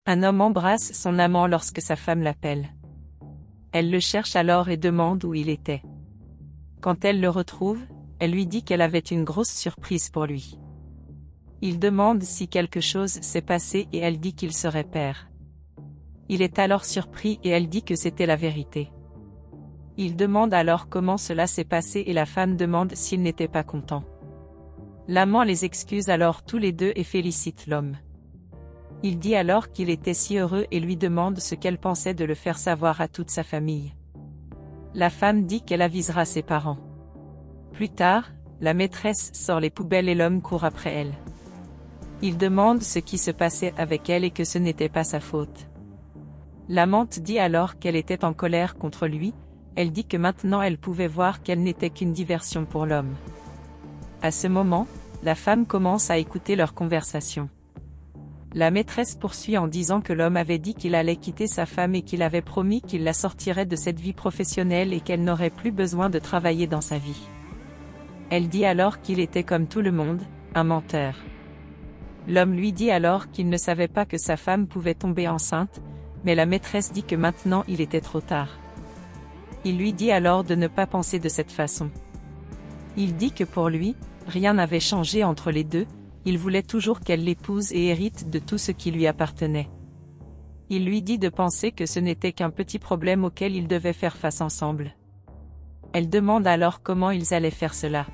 Un homme embrasse son amant lorsque sa femme l'appelle. Elle le cherche alors et demande où il était. Quand elle le retrouve, elle lui dit qu'elle avait une grosse surprise pour lui. Il demande si quelque chose s'est passé et elle dit qu'il serait père. Il est alors surpris et elle dit que c'était la vérité. Il demande alors comment cela s'est passé et la femme demande s'il n'était pas content. L'amant les excuse alors tous les deux et félicite l'homme. Il dit alors qu'il était si heureux et lui demande ce qu'elle pensait de le faire savoir à toute sa famille. La femme dit qu'elle avisera ses parents. Plus tard, la maîtresse sort les poubelles et l'homme court après elle. Il demande ce qui se passait avec elle et que ce n'était pas sa faute. L'amante dit alors qu'elle était en colère contre lui, elle dit que maintenant elle pouvait voir qu'elle n'était qu'une diversion pour l'homme. À ce moment, la femme commence à écouter leur conversation. La maîtresse poursuit en disant que l'homme avait dit qu'il allait quitter sa femme et qu'il avait promis qu'il la sortirait de cette vie professionnelle et qu'elle n'aurait plus besoin de travailler dans sa vie. Elle dit alors qu'il était comme tout le monde, un menteur. L'homme lui dit alors qu'il ne savait pas que sa femme pouvait tomber enceinte, mais la maîtresse dit que maintenant il était trop tard. Il lui dit alors de ne pas penser de cette façon. Il dit que pour lui, rien n'avait changé entre les deux, il voulait toujours qu'elle l'épouse et hérite de tout ce qui lui appartenait. Il lui dit de penser que ce n'était qu'un petit problème auquel ils devaient faire face ensemble. Elle demande alors comment ils allaient faire cela.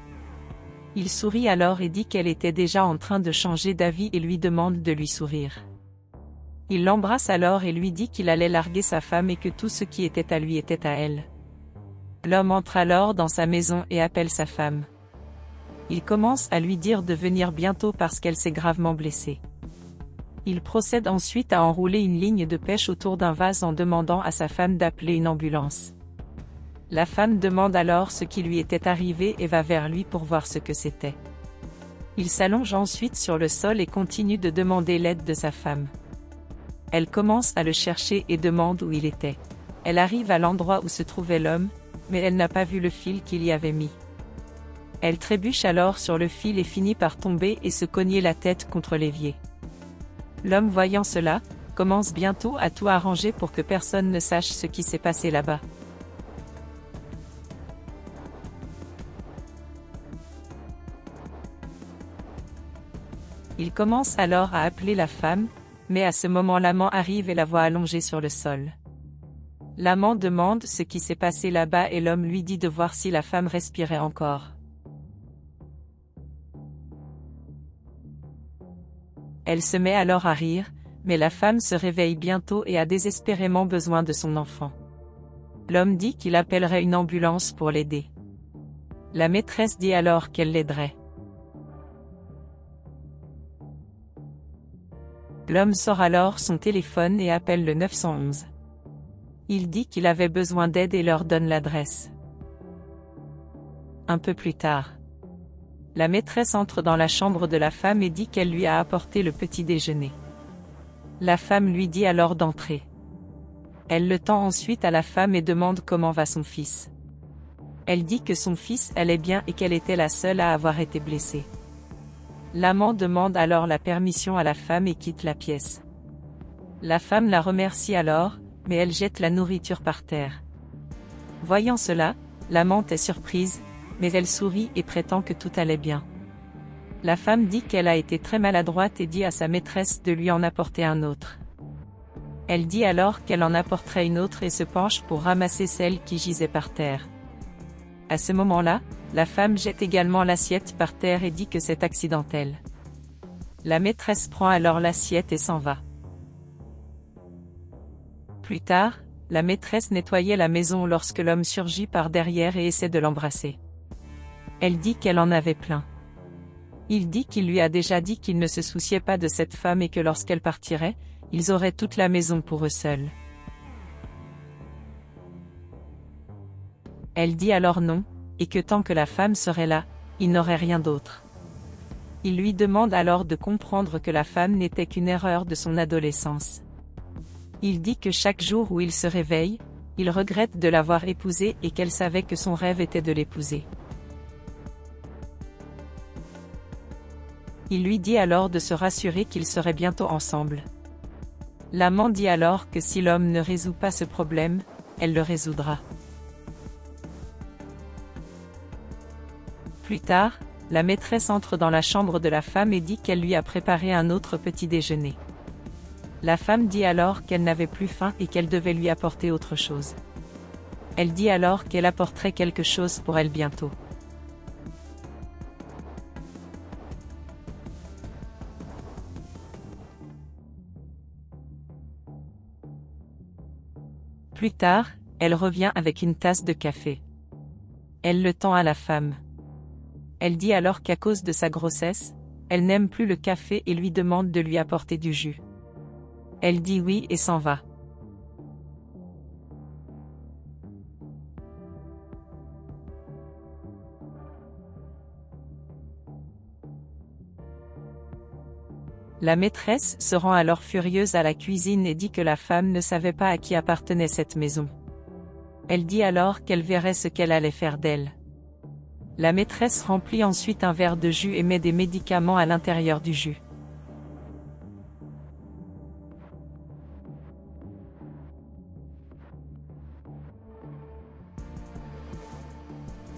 Il sourit alors et dit qu'elle était déjà en train de changer d'avis et lui demande de lui sourire. Il l'embrasse alors et lui dit qu'il allait larguer sa femme et que tout ce qui était à lui était à elle. L'homme entre alors dans sa maison et appelle sa femme. Il commence à lui dire de venir bientôt parce qu'elle s'est gravement blessée. Il procède ensuite à enrouler une ligne de pêche autour d'un vase en demandant à sa femme d'appeler une ambulance. La femme demande alors ce qui lui était arrivé et va vers lui pour voir ce que c'était. Il s'allonge ensuite sur le sol et continue de demander l'aide de sa femme. Elle commence à le chercher et demande où il était. Elle arrive à l'endroit où se trouvait l'homme, mais elle n'a pas vu le fil qu'il y avait mis. Elle trébuche alors sur le fil et finit par tomber et se cogner la tête contre l'évier. L'homme voyant cela, commence bientôt à tout arranger pour que personne ne sache ce qui s'est passé là-bas. Il commence alors à appeler la femme, mais à ce moment l'amant arrive et la voit allongée sur le sol. L'amant demande ce qui s'est passé là-bas et l'homme lui dit de voir si la femme respirait encore. Elle se met alors à rire, mais la femme se réveille bientôt et a désespérément besoin de son enfant. L'homme dit qu'il appellerait une ambulance pour l'aider. La maîtresse dit alors qu'elle l'aiderait. L'homme sort alors son téléphone et appelle le 911. Il dit qu'il avait besoin d'aide et leur donne l'adresse. Un peu plus tard, la maîtresse entre dans la chambre de la femme et dit qu'elle lui a apporté le petit déjeuner. La femme lui dit alors d'entrer. Elle le tend ensuite à la femme et demande comment va son fils. Elle dit que son fils allait bien et qu'elle était la seule à avoir été blessée. L'amant demande alors la permission à la femme et quitte la pièce. La femme la remercie alors, mais elle jette la nourriture par terre. Voyant cela, l'amante est surprise, mais elle sourit et prétend que tout allait bien. La femme dit qu'elle a été très maladroite et dit à sa maîtresse de lui en apporter un autre. Elle dit alors qu'elle en apporterait une autre et se penche pour ramasser celle qui gisait par terre. À ce moment-là, la femme jette également l'assiette par terre et dit que c'est accidentel. La maîtresse prend alors l'assiette et s'en va. Plus tard, la maîtresse nettoyait la maison lorsque l'homme surgit par derrière et essaie de l'embrasser. Elle dit qu'elle en avait plein. Il dit qu'il lui a déjà dit qu'il ne se souciait pas de cette femme et que lorsqu'elle partirait, ils auraient toute la maison pour eux seuls. Elle dit alors non, et que tant que la femme serait là, il n'aurait rien d'autre. Il lui demande alors de comprendre que la femme n'était qu'une erreur de son adolescence. Il dit que chaque jour où il se réveille, il regrette de l'avoir épousée et qu'elle savait que son rêve était de l'épouser. Il lui dit alors de se rassurer qu'ils seraient bientôt ensemble. L'amant dit alors que si l'homme ne résout pas ce problème, elle le résoudra. Plus tard, la maîtresse entre dans la chambre de la femme et dit qu'elle lui a préparé un autre petit déjeuner. La femme dit alors qu'elle n'avait plus faim et qu'elle devait lui apporter autre chose. Elle dit alors qu'elle apporterait quelque chose pour elle bientôt. Plus tard, elle revient avec une tasse de café. Elle le tend à la femme. Elle dit alors qu'à cause de sa grossesse, elle n'aime plus le café et lui demande de lui apporter du jus. Elle dit oui et s'en va. La maîtresse se rend alors furieuse à la cuisine et dit que la femme ne savait pas à qui appartenait cette maison. Elle dit alors qu'elle verrait ce qu'elle allait faire d'elle. La maîtresse remplit ensuite un verre de jus et met des médicaments à l'intérieur du jus.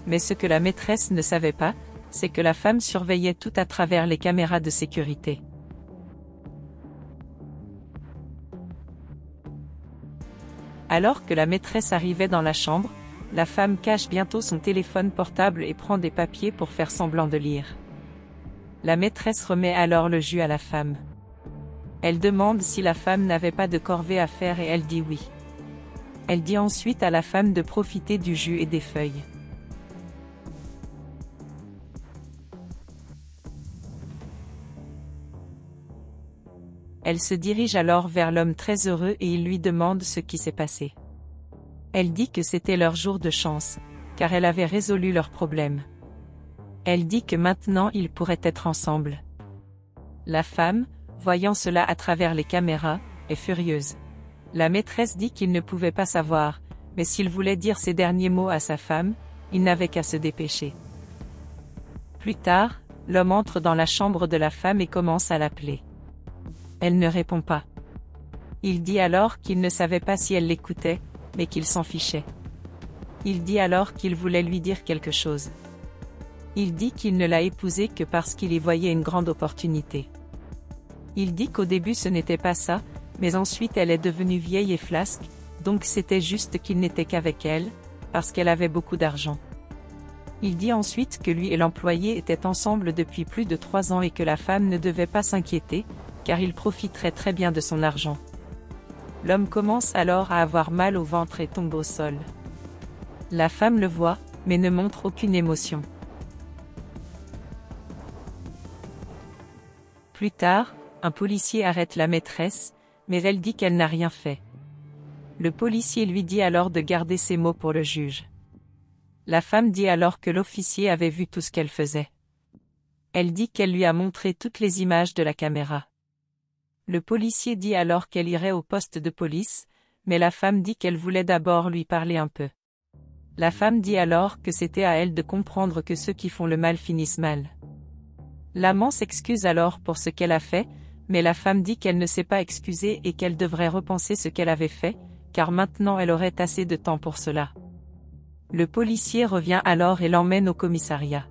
Mais ce que la maîtresse ne savait pas, c'est que la femme surveillait tout à travers les caméras de sécurité. Alors que la maîtresse arrivait dans la chambre, la femme cache bientôt son téléphone portable et prend des papiers pour faire semblant de lire. La maîtresse remet alors le jus à la femme. Elle demande si la femme n'avait pas de corvée à faire et elle dit oui. Elle dit ensuite à la femme de profiter du jus et des feuilles. Elle se dirige alors vers l'homme très heureux et il lui demande ce qui s'est passé. Elle dit que c'était leur jour de chance, car elle avait résolu leurs problèmes. Elle dit que maintenant ils pourraient être ensemble. La femme, voyant cela à travers les caméras, est furieuse. La maîtresse dit qu'il ne pouvait pas savoir, mais s'il voulait dire ces derniers mots à sa femme, il n'avait qu'à se dépêcher. Plus tard, l'homme entre dans la chambre de la femme et commence à l'appeler. Elle ne répond pas. Il dit alors qu'il ne savait pas si elle l'écoutait, mais qu'il s'en fichait. Il dit alors qu'il voulait lui dire quelque chose. Il dit qu'il ne l'a épousée que parce qu'il y voyait une grande opportunité. Il dit qu'au début ce n'était pas ça, mais ensuite elle est devenue vieille et flasque, donc c'était juste qu'il n'était qu'avec elle, parce qu'elle avait beaucoup d'argent. Il dit ensuite que lui et l'employé étaient ensemble depuis plus de 3 ans et que la femme ne devait pas s'inquiéter, car il profiterait très bien de son argent. L'homme commence alors à avoir mal au ventre et tombe au sol. La femme le voit, mais ne montre aucune émotion. Plus tard, un policier arrête la maîtresse, mais elle dit qu'elle n'a rien fait. Le policier lui dit alors de garder ses mots pour le juge. La femme dit alors que l'officier avait vu tout ce qu'elle faisait. Elle dit qu'elle lui a montré toutes les images de la caméra. Le policier dit alors qu'elle irait au poste de police, mais la femme dit qu'elle voulait d'abord lui parler un peu. La femme dit alors que c'était à elle de comprendre que ceux qui font le mal finissent mal. L'amant s'excuse alors pour ce qu'elle a fait, mais la femme dit qu'elle ne s'est pas excusée et qu'elle devrait repenser ce qu'elle avait fait, car maintenant elle aurait assez de temps pour cela. Le policier revient alors et l'emmène au commissariat.